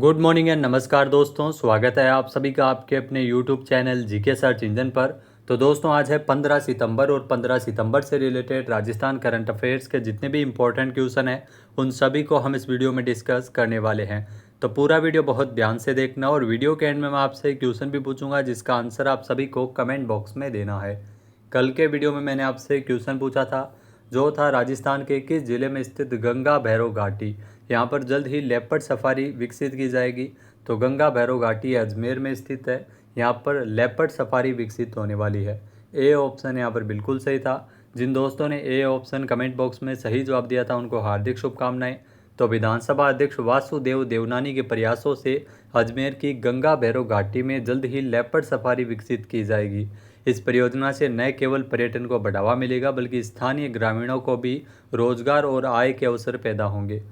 Good morning and नमस्कार दोस्तों, स्वागत है आप सभी का आपके अपने YouTube channel GK search engine पर। तो दोस्तों आज है 15 सितंबर और 15 सितंबर से रिलेटेड राजस्थान करंट अफेयर्स के जितने भी इंपॉर्टेंट क्वेश्चन हैं उन सभी को हम इस वीडियो में डिस्कस करने वाले हैं। तो पूरा वीडियो बहुत ध्यान से देखना और वीडियो के एंड में मैं आपसे क्वेश्चन भी पूछूंगा जिसका आंसर आप सभी को कमेंट बॉक्स में देना है। कल के वीडियो में मैंने आपसे क्वेश्चन पूछा था जो था राजस्थान के किस जिले में स्थित गंगा भैरव घाटी, यहाँ पर जल्द ही लेपर्ड सफारी विकसित की जाएगी। तो गंगा भैरव घाटी अजमेर में स्थित है, यहाँ पर लेपर्ड सफारी विकसित होने वाली है। ए ऑप्शन यहाँ पर बिल्कुल सही था। जिन दोस्तों ने ए ऑप्शन कमेंट बॉक्स में सही जवाब दिया था उनको हार्दिक शुभकामनाएं। तो विधानसभा अध्यक्ष वासुदेव देवनानी के प्रयासों से अजमेर की गंगा भैरव घाटी में जल्द ही लेपर्ड सफारी विकसित की जाएगी। इस परियोजना से न केवल पर्यटन को बढ़ावा मिलेगा बल्कि स्थानीय ग्रामीणों को भी रोजगार और आय के अवसर पैदा होंगे।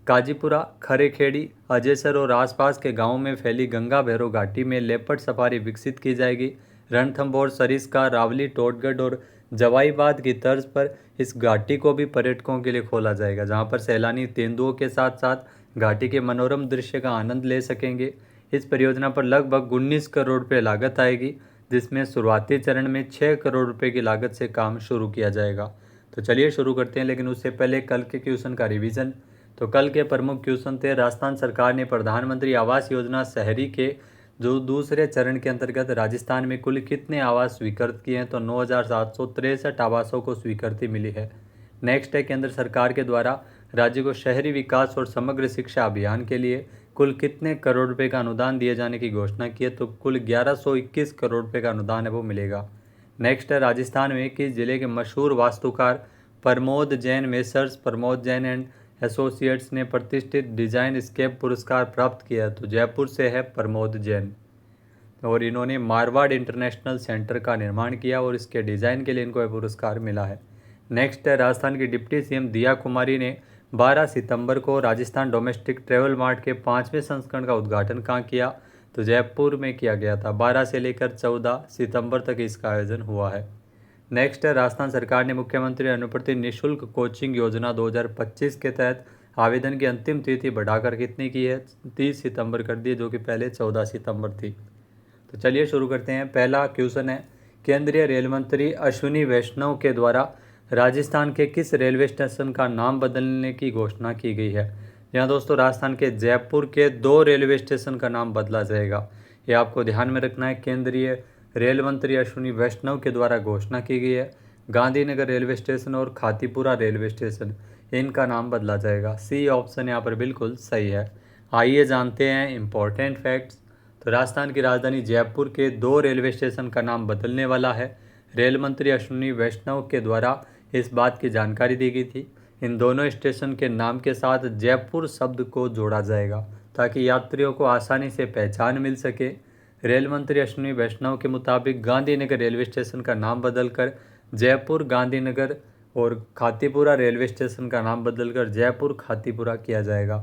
काजीपुरा, खरेखेड़ी, अजयसर और आसपास के गांवों में फैली गंगा भैरव घाटी में लेपर्ड सफारी विकसित की जाएगी। रणथंभौर, सरिस्का, रावली, टोटगढ़ और जवाईबाद की तर्ज पर इस घाटी को भी पर्यटकों के लिए खोला जाएगा, जहां पर सैलानी तेंदुओं के साथ साथ घाटी के मनोरम दृश्य का आनंद ले सकेंगे। इस परियोजना पर लगभग 19 करोड़ रुपये लागत आएगी, जिसमें शुरुआती चरण में 6 करोड़ रुपए की लागत से काम शुरू किया जाएगा। तो चलिए शुरू करते हैं, लेकिन उससे पहले कल के क्वेश्चन का रिवीजन। तो कल के प्रमुख क्वेश्चन थे, राजस्थान सरकार ने प्रधानमंत्री आवास योजना शहरी के जो दूसरे चरण के अंतर्गत राजस्थान में कुल कितने आवास स्वीकृत किए हैं? तो 9,763 आवासों को स्वीकृति मिली है। नेक्स्ट है, केंद्र सरकार के द्वारा राज्य को शहरी विकास और समग्र शिक्षा अभियान के लिए कुल कितने करोड़ रुपए का अनुदान दिए जाने की घोषणा की है? तो कुल 1121 करोड़ रुपए का अनुदान है वो मिलेगा। नेक्स्ट है, राजस्थान में किस जिले के मशहूर वास्तुकार Pramod Jain messrs Pramod Jain and associates ने प्रतिष्ठित डिजाइन स्केप पुरस्कार प्राप्त किया? तो जयपुर से है प्रमोद जैन, और इन्होंने मारवाड़ इंटरनेशनल सेंटर का निर्माण किया और इसके डिज़ाइन के लिए इनको यह पुरस्कार मिला है। नेक्स्ट है, राजस्थान की डिप्टी सीएम दिया कुमारी ने 12 सितंबर को राजस्थान डोमेस्टिक ट्रेवल मार्ट के 5वें संस्करण का उद्घाटन कहाँ किया? तो जयपुर में किया गया था। 12 से लेकर 14 सितंबर तक इसका आयोजन हुआ है। नेक्स्ट है, राजस्थान सरकार ने मुख्यमंत्री अनुप्रति निःशुल्क कोचिंग योजना 2025 के तहत आवेदन की अंतिम तिथि बढ़ाकर कितनी की है? 30 सितंबर कर दी, जो कि पहले 14 सितंबर थी। तो चलिए शुरू करते हैं। पहला क्वेश्चन है, केंद्रीय रेल मंत्री अश्विनी वैष्णव के द्वारा राजस्थान के किस रेलवे स्टेशन का नाम बदलने की घोषणा की गई है? यहाँ दोस्तों राजस्थान के जयपुर के 2 रेलवे स्टेशन का नाम बदला जाएगा, ये आपको ध्यान में रखना है। केंद्रीय रेल मंत्री अश्विनी वैष्णव के द्वारा घोषणा की गई है। गांधीनगर रेलवे स्टेशन और खातीपुरा रेलवे स्टेशन, इनका नाम बदला जाएगा। सी ऑप्शन यहाँ पर बिल्कुल सही है। आइए जानते हैं इम्पोर्टेंट फैक्ट्स। तो राजस्थान की राजधानी जयपुर के 2 रेलवे स्टेशन का नाम बदलने वाला है। रेल मंत्री अश्विनी वैष्णव के द्वारा इस बात की जानकारी दी गई थी। इन दोनों स्टेशन के नाम के साथ जयपुर शब्द को जोड़ा जाएगा ताकि यात्रियों को आसानी से पहचान मिल सके। रेल मंत्री अश्विनी वैष्णव के मुताबिक गांधीनगर रेलवे स्टेशन का नाम बदलकर जयपुर गांधीनगर और खातीपुरा रेलवे स्टेशन का नाम बदलकर जयपुर खातीपुरा किया जाएगा,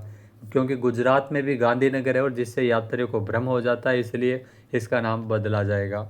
क्योंकि गुजरात में भी गांधीनगर है और जिससे यात्रियों को भ्रम हो जाता है, इसलिए इसका नाम बदला जाएगा।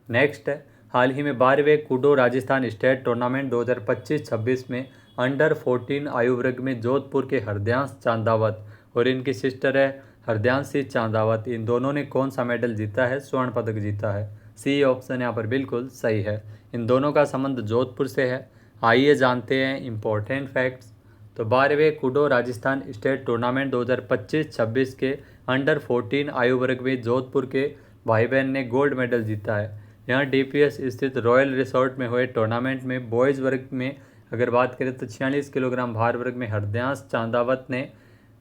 नेक्स्ट है, हाल ही में 12वें कूडो राजस्थान स्टेट टूर्नामेंट 2025-26 में अंडर 14 आयु वर्ग में जोधपुर के हरदयांश चांदावत और इनकी सिस्टर है हरदयांशी चांदावत, इन दोनों ने कौन सा मेडल जीता है? स्वर्ण पदक जीता है। सी ऑप्शन यहाँ पर बिल्कुल सही है। इन दोनों का संबंध जोधपुर से है। आइए जानते हैं इम्पोर्टेंट फैक्ट्स। तो 12वें कूडो राजस्थान स्टेट टूर्नामेंट 2025-26 के अंडर 14 आयु वर्ग में जोधपुर के भाई बहन ने गोल्ड मेडल जीता है। यहाँ डीपीएस स्थित रॉयल रिसोर्ट में हुए टूर्नामेंट में बॉयज़ वर्ग में अगर बात करें तो 46 किलोग्राम भार वर्ग में हरदयांश चांदावत ने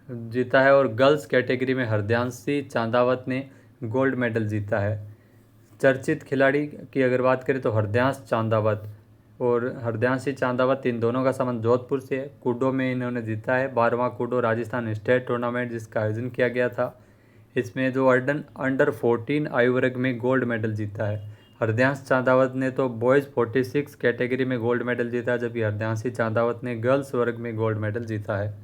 जीता है और गर्ल्स कैटेगरी में हरदयांशी चांदावत ने गोल्ड मेडल जीता है। चर्चित खिलाड़ी की अगर बात करें तो हरदयांश चांदावत और हरदयांशी चांदावत, इन दोनों का संबंध जोधपुर से है। कूडो में इन्होंने जीता है 12वां कूडो राजस्थान स्टेट टूर्नामेंट जिसका आयोजन किया गया था। इसमें जो अंडर 14 आयु वर्ग में गोल्ड मेडल जीता है। हरदयांश चांदावत ने तो बॉयज़ 46 कैटेगरी में गोल्ड मेडल जीता है, जबकि हरदयांशी चांदावत ने गर्ल्स वर्ग में गोल्ड मेडल जीता है।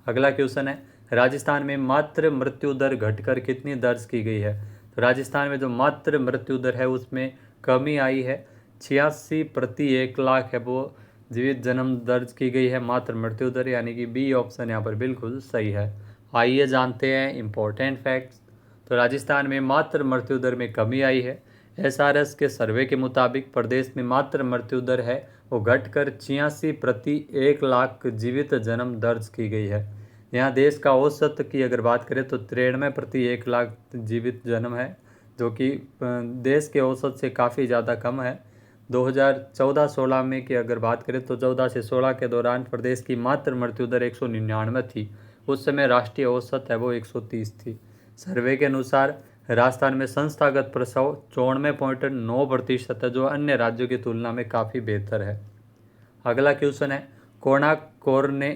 अगला क्वेश्चन है, राजस्थान में मातृ मृत्यु दर घटकर कितनी दर्ज की गई है? तो राजस्थान में जो मातृ मृत्यु दर है उसमें कमी आई है। 86 प्रति 1 लाख है वो जीवित जन्म दर्ज की गई है मातृ मृत्यु दर, यानी कि बी ऑप्शन यहाँ पर बिल्कुल सही है। आइए जानते हैं इम्पोर्टेंट फैक्ट्स। तो राजस्थान में मातृ मृत्यु दर में कमी आई है। एसआरएस के सर्वे के मुताबिक प्रदेश में मातृ मृत्यु दर है वो घटकर 86 प्रति 1 लाख जीवित जन्म दर्ज की गई है। यहाँ देश का औसत की अगर बात करें तो 93 प्रति 1 लाख जीवित जन्म है, जो कि देश के औसत से काफ़ी ज़्यादा कम है। 2014-16 में की अगर बात करें तो 14 से 16 के दौरान प्रदेश की मातृ मृत्यु दर 199 थी। उस समय राष्ट्रीय औसत है वो 130 थी। सर्वे के अनुसार राजस्थान में संस्थागत प्रसव 94.9% है, जो अन्य राज्यों की तुलना में काफ़ी बेहतर है। अगला क्वेश्चन है, कोणार्क कोर ने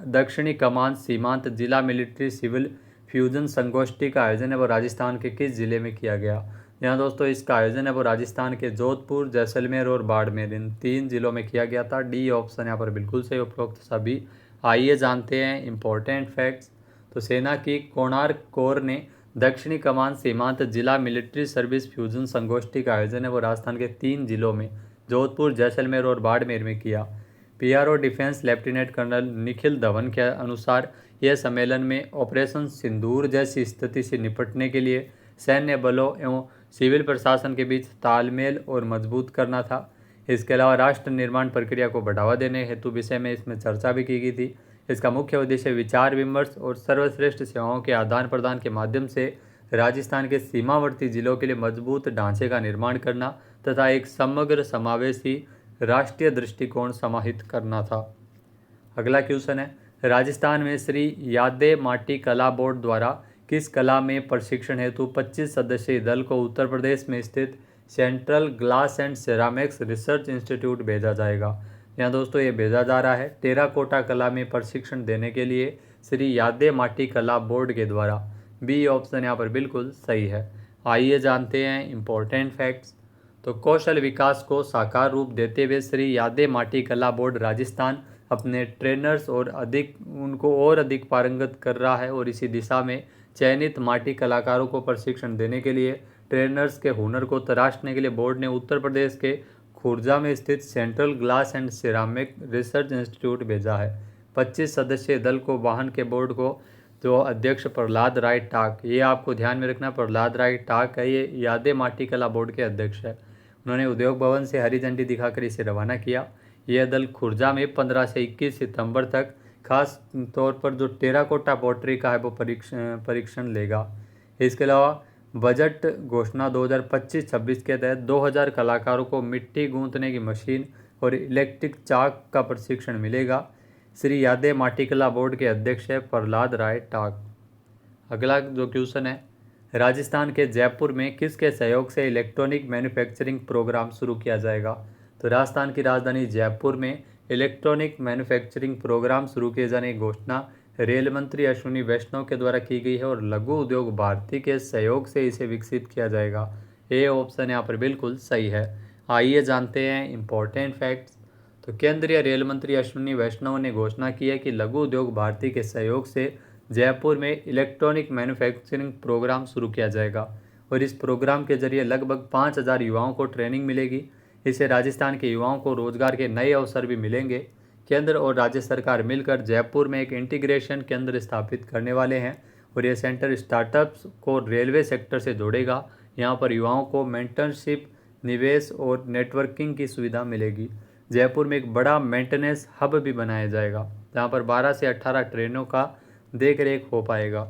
दक्षिणी कमान सीमांत जिला मिलिट्री सिविल फ्यूजन संगोष्ठी का आयोजन है वो राजस्थान के किस जिले में किया गया। यहाँ दोस्तों इसका आयोजन है वो राजस्थान के जोधपुर, जैसलमेर और बाड़मेर, इन 3 जिलों में किया गया था। डी ऑप्शन यहाँ पर बिल्कुल सही, उपरोक्त सभी। आइए जानते हैं इम्पोर्टेंट फैक्ट्स। तो सेना की कोणार्क कोर ने दक्षिणी कमान सीमांत जिला मिलिट्री सर्विस फ्यूजन संगोष्ठी का आयोजन है वो राजस्थान के 3 जिलों में जोधपुर, जैसलमेर और बाड़मेर में किया। PRO defence lieutenant colonel Nikhil Dhawan के अनुसार यह सम्मेलन में ऑपरेशन सिंदूर जैसी स्थिति से निपटने के लिए सैन्य बलों एवं सिविल प्रशासन के बीच तालमेल और मजबूत करना था। इसके अलावा राष्ट्र निर्माण प्रक्रिया को बढ़ावा देने हेतु विषय में इसमें चर्चा भी की गई थी। इसका मुख्य उद्देश्य विचार विमर्श और सर्वश्रेष्ठ सेवाओं के आदान प्रदान के माध्यम से राजस्थान के सीमावर्ती जिलों के लिए मजबूत ढांचे का निर्माण करना तथा एक समग्र समावेशी राष्ट्रीय दृष्टिकोण समाहित करना था। अगला क्वेश्चन है, राजस्थान में श्री यादे माटी कला बोर्ड द्वारा किस कला में प्रशिक्षण हेतु 25 सदस्यीय दल को उत्तर प्रदेश में स्थित central glass and ceramics research institute भेजा जाएगा। यहाँ दोस्तों ये भेजा जा रहा है टेराकोटा कला में प्रशिक्षण देने के लिए श्री यादे माटी कला बोर्ड के द्वारा। बी ऑप्शन यहाँ पर बिल्कुल सही है। आइए जानते हैं इम्पोर्टेंट फैक्ट्स। तो कौशल विकास को साकार रूप देते हुए श्री यादे माटी कला बोर्ड राजस्थान अपने ट्रेनर्स और अधिक पारंगत कर रहा है और इसी दिशा में चयनित माटी कलाकारों को प्रशिक्षण देने के लिए ट्रेनर्स के हुनर को तराशने के लिए बोर्ड ने उत्तर प्रदेश के खुर्जा में स्थित central glass and ceramic research institute भेजा है। 25 सदस्यीय दल को वाहन के बोर्ड को जो अध्यक्ष प्रहलाद राय टाक, ये आपको ध्यान में रखना, प्रहलाद राय टाक है, ये यादे माटी कला बोर्ड के अध्यक्ष है। उन्होंने उद्योग भवन से हरी झंडी दिखाकर इसे रवाना किया। यह दल खुर्जा में 15 से 21 सितंबर तक खास तौर पर जो टेराकोटा पॉटरी का है वो परीक्षण लेगा। इसके अलावा बजट घोषणा 2025-26 के तहत 2000 कलाकारों को मिट्टी गूंथने की मशीन और इलेक्ट्रिक चाक का प्रशिक्षण मिलेगा। श्री यादे माटीकला बोर्ड के अध्यक्ष है प्रहलाद राय टाक। अगला जो क्वेश्चन है, राजस्थान के जयपुर में किसके सहयोग से इलेक्ट्रॉनिक मैन्युफैक्चरिंग प्रोग्राम शुरू किया जाएगा। तो राजस्थान की राजधानी जयपुर में इलेक्ट्रॉनिक मैन्युफैक्चरिंग प्रोग्राम शुरू किए जाने की घोषणा रेल मंत्री अश्विनी वैष्णव के द्वारा की गई है और लघु उद्योग भारती के सहयोग से इसे विकसित किया जाएगा। ए ऑप्शन यहाँ पर बिल्कुल सही है। आइए जानते हैं इम्पोर्टेंट फैक्ट्स। तो केंद्रीय रेल मंत्री अश्विनी वैष्णव ने घोषणा की है कि लघु उद्योग भारती के सहयोग से जयपुर में इलेक्ट्रॉनिक मैन्युफैक्चरिंग प्रोग्राम शुरू किया जाएगा और इस प्रोग्राम के जरिए लगभग 5000 युवाओं को ट्रेनिंग मिलेगी। इससे राजस्थान के युवाओं को रोजगार के नए अवसर भी मिलेंगे। केंद्र और राज्य सरकार मिलकर जयपुर में एक इंटीग्रेशन केंद्र स्थापित करने वाले हैं और यह सेंटर स्टार्टअप्स को रेलवे सेक्टर से जोड़ेगा। यहाँ पर युवाओं को मेंटरशिप, निवेश और नेटवर्किंग की सुविधा मिलेगी। जयपुर में एक बड़ा मेंटेनेंस हब भी बनाया जाएगा जहाँ पर 12 से 18 ट्रेनों का देख रेख हो पाएगा।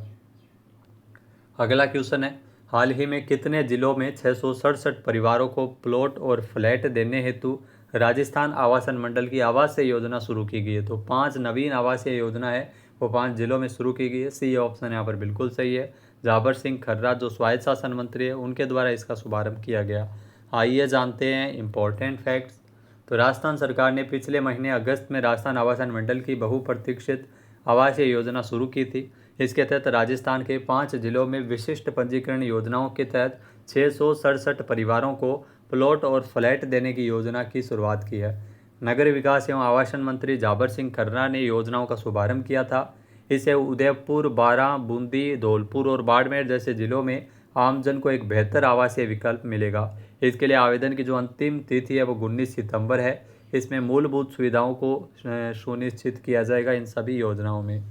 अगला क्वेश्चन है, हाल ही में कितने जिलों में 667 परिवारों को प्लॉट और फ्लैट देने हेतु राजस्थान आवासन मंडल की आवासीय योजना शुरू की गई है। तो 5 नवीन आवासीय योजना है वो 5 जिलों में शुरू की गई है। सी ऑप्शन यहाँ पर बिल्कुल सही है। जाबर सिंह खर्रा जो स्वायत्त शासन मंत्री है उनके द्वारा इसका शुभारंभ किया गया। आइए जानते हैं इम्पोर्टेंट फैक्ट्स। तो राजस्थान सरकार ने पिछले महीने अगस्त में राजस्थान आवासन मंडल की बहुप्रतीक्षित आवासीय योजना शुरू की थी। इसके तहत राजस्थान के 5 जिलों में विशिष्ट पंजीकरण योजनाओं के तहत 667 परिवारों को प्लॉट और फ्लैट देने की योजना की शुरुआत की है। नगर विकास एवं आवासन मंत्री जाबर सिंह खर्रा ने योजनाओं का शुभारंभ किया था। इससे उदयपुर, बारां, बूंदी, धौलपुर और बाड़मेर जैसे जिलों में आमजन को एक बेहतर आवासीय विकल्प मिलेगा। इसके लिए आवेदन की जो अंतिम तिथि है वो 19 सितंबर है। इसमें मूलभूत सुविधाओं को सुनिश्चित किया जाएगा इन सभी योजनाओं में।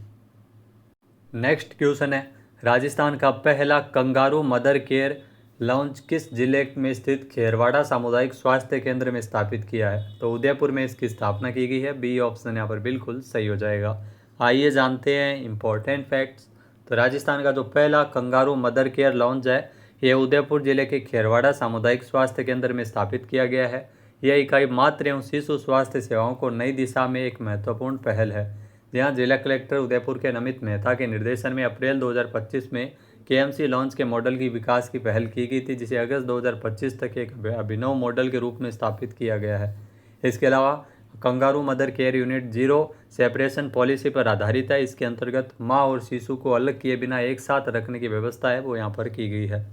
नेक्स्ट क्वेश्चन है, राजस्थान का पहला कंगारू मदर केयर लॉन्च किस जिले में स्थित खेरवाड़ा सामुदायिक स्वास्थ्य केंद्र में स्थापित किया है? तो उदयपुर में इसकी स्थापना की गई है। बी ऑप्शन यहाँ पर बिल्कुल सही हो जाएगा। आइए जानते हैं इंपॉर्टेंट फैक्ट्स। तो राजस्थान का जो पहला कंगारू मदर केयर लॉन्च है, यह उदयपुर जिले के खेरवाड़ा सामुदायिक स्वास्थ्य केंद्र में स्थापित किया गया है। यह इकाई मातृ एवं शिशु स्वास्थ्य सेवाओं को नई दिशा में एक महत्वपूर्ण पहल है। जहाँ जिला कलेक्टर उदयपुर के नमित मेहता के निर्देशन में अप्रैल 2025 में केएमसी लॉन्च के मॉडल की विकास की पहल की गई थी, जिसे अगस्त 2025 तक एक अभिनव मॉडल के रूप में स्थापित किया गया है। इसके अलावा kangaroo mother care unit zero separation policy पर आधारित है। इसके अंतर्गत माँ और शिशु को अलग किए बिना एक साथ रखने की व्यवस्था है वो यहाँ पर की गई है।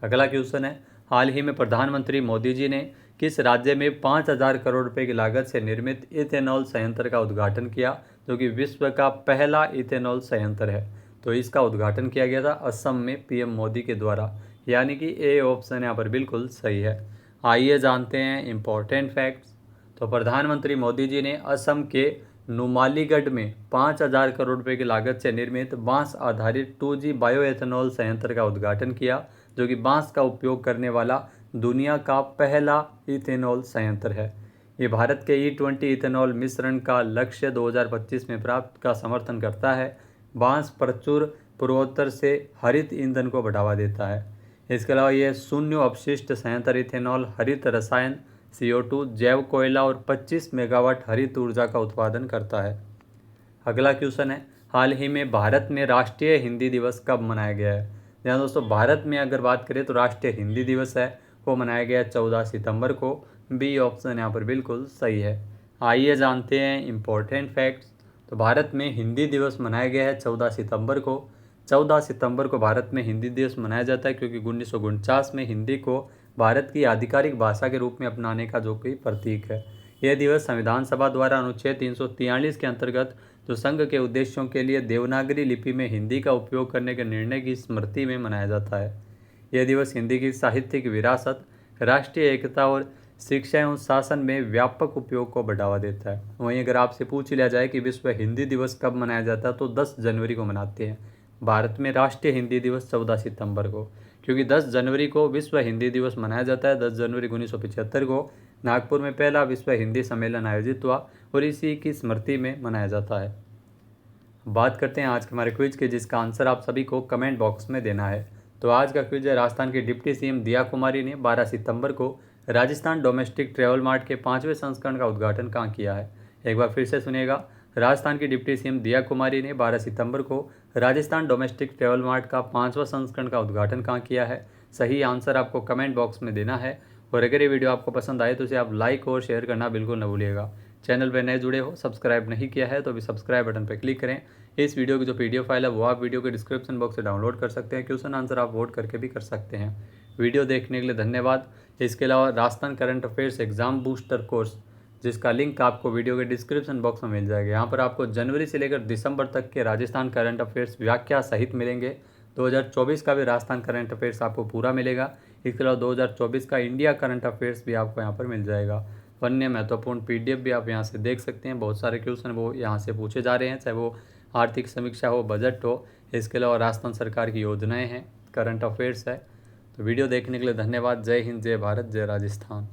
अगला क्वेश्चन है, हाल ही में प्रधानमंत्री मोदी जी ने किस राज्य में 5,000 करोड़ रुपए की लागत से निर्मित इथेनॉल संयंत्र का उद्घाटन किया, जो कि विश्व का पहला इथेनॉल संयंत्र है? तो इसका उद्घाटन किया गया था असम में पीएम मोदी के द्वारा, यानी कि ए ऑप्शन यहाँ पर बिल्कुल सही है। आइए जानते हैं इंपॉर्टेंट फैक्ट्स। तो प्रधानमंत्री मोदी जी ने असम के नुमालीगढ़ में 5,000 करोड़ रुपए की लागत से निर्मित बांस आधारित 2G बायोएथेनॉल संयंत्र का उद्घाटन किया, जो कि बांस का उपयोग करने वाला दुनिया का पहला इथेनॉल संयंत्र है। ये भारत के E20 इथेनॉल मिश्रण का लक्ष्य 2025 में प्राप्त का समर्थन करता है। बांस प्रचुर पूर्वोत्तर से हरित ईंधन को बढ़ावा देता है। इसके अलावा यह शून्य अपशिष्ट संयंत्र इथेनॉल, हरित रसायन CO2, जैव कोयला और 25 मेगावाट हरित ऊर्जा का उत्पादन करता है। अगला क्वेश्चन है, हाल ही में भारत में राष्ट्रीय हिंदी दिवस कब मनाया गया है? जहाँ दोस्तों भारत में अगर बात करें तो राष्ट्रीय हिंदी दिवस है वो मनाया गया 14 सितंबर को। बी ऑप्शन यहाँ पर बिल्कुल सही है। आइए जानते हैं इंपॉर्टेंट फैक्ट्स। तो भारत में हिंदी दिवस मनाया गया है 14 सितंबर को। 14 सितंबर को भारत में हिंदी दिवस मनाया जाता है क्योंकि 1949 में हिंदी को भारत की आधिकारिक भाषा के रूप में अपनाने का जो कोई प्रतीक है। यह दिवस संविधान सभा द्वारा अनुच्छेद 343 के अंतर्गत जो संघ के उद्देश्यों के लिए देवनागरी लिपि में हिंदी का उपयोग करने के निर्णय की स्मृति में मनाया जाता है। यह दिवस हिंदी की साहित्यिक विरासत, राष्ट्रीय एकता और शिक्षा एवं शासन में व्यापक उपयोग को बढ़ावा देता है। वहीं अगर आपसे पूछ लिया जाए कि विश्व हिंदी दिवस कब मनाया जाता है तो 10 जनवरी को मनाते हैं। भारत में राष्ट्रीय हिंदी दिवस 14 सितंबर को, क्योंकि 10 जनवरी को विश्व हिंदी दिवस मनाया जाता है। 10 जनवरी 1975 को नागपुर में पहला विश्व हिंदी सम्मेलन आयोजित हुआ और इसी की स्मृति में मनाया जाता है। बात करते हैं आज के हमारे क्विज के, जिसका आंसर आप सभी को कमेंट बॉक्स में देना है। तो आज का क्विज है, राजस्थान की डिप्टी सीएम दिया कुमारी ने 12 सितंबर को राजस्थान डोमेस्टिक ट्रैवल मार्ट के 5वें संस्करण का उद्घाटन कहाँ किया है? एक बार फिर से सुनिएगा। राजस्थान की डिप्टी सीएम दिया कुमारी ने 12 सितंबर को राजस्थान डोमेस्टिक ट्रैवल मार्ट का 5वां संस्करण का उद्घाटन कहाँ किया है? सही आंसर आपको कमेंट बॉक्स में देना है। और अगर ये वीडियो आपको पसंद आए तो इसे आप लाइक और शेयर करना बिल्कुल न भूलिएगा। चैनल पर नए जुड़े हो, सब्सक्राइब नहीं किया है तो अभी सब्सक्राइब बटन पर क्लिक करें। इस वीडियो की जो PDF फाइल है वो आप वीडियो के डिस्क्रिप्शन बॉक्स से डाउनलोड कर सकते हैं। क्वेश्चन आंसर आप वोट करके भी कर सकते हैं। वीडियो देखने के लिए धन्यवाद। इसके अलावा Rajasthan current affairs exam booster course, जिसका लिंक आपको वीडियो के डिस्क्रिप्शन बॉक्स में मिल जाएगा। यहाँ पर आपको जनवरी से लेकर दिसंबर तक के राजस्थान करंट अफेयर्स व्याख्या सहित मिलेंगे। 2024 का भी राजस्थान करंट अफेयर्स आपको पूरा मिलेगा। इसके अलावा 2024 का इंडिया करंट अफेयर्स भी आपको यहाँ पर मिल जाएगा। अन्य महत्वपूर्ण PDF भी आप यहाँ से देख सकते हैं। बहुत सारे क्वेश्चन वो यहाँ से पूछे जा रहे हैं, चाहे वो आर्थिक समीक्षा हो, बजट हो, इसके अलावा राजस्थान सरकार की योजनाएं हैं, करंट अफेयर्स है। तो वीडियो देखने के लिए धन्यवाद। जय हिंद, जय भारत, जय राजस्थान।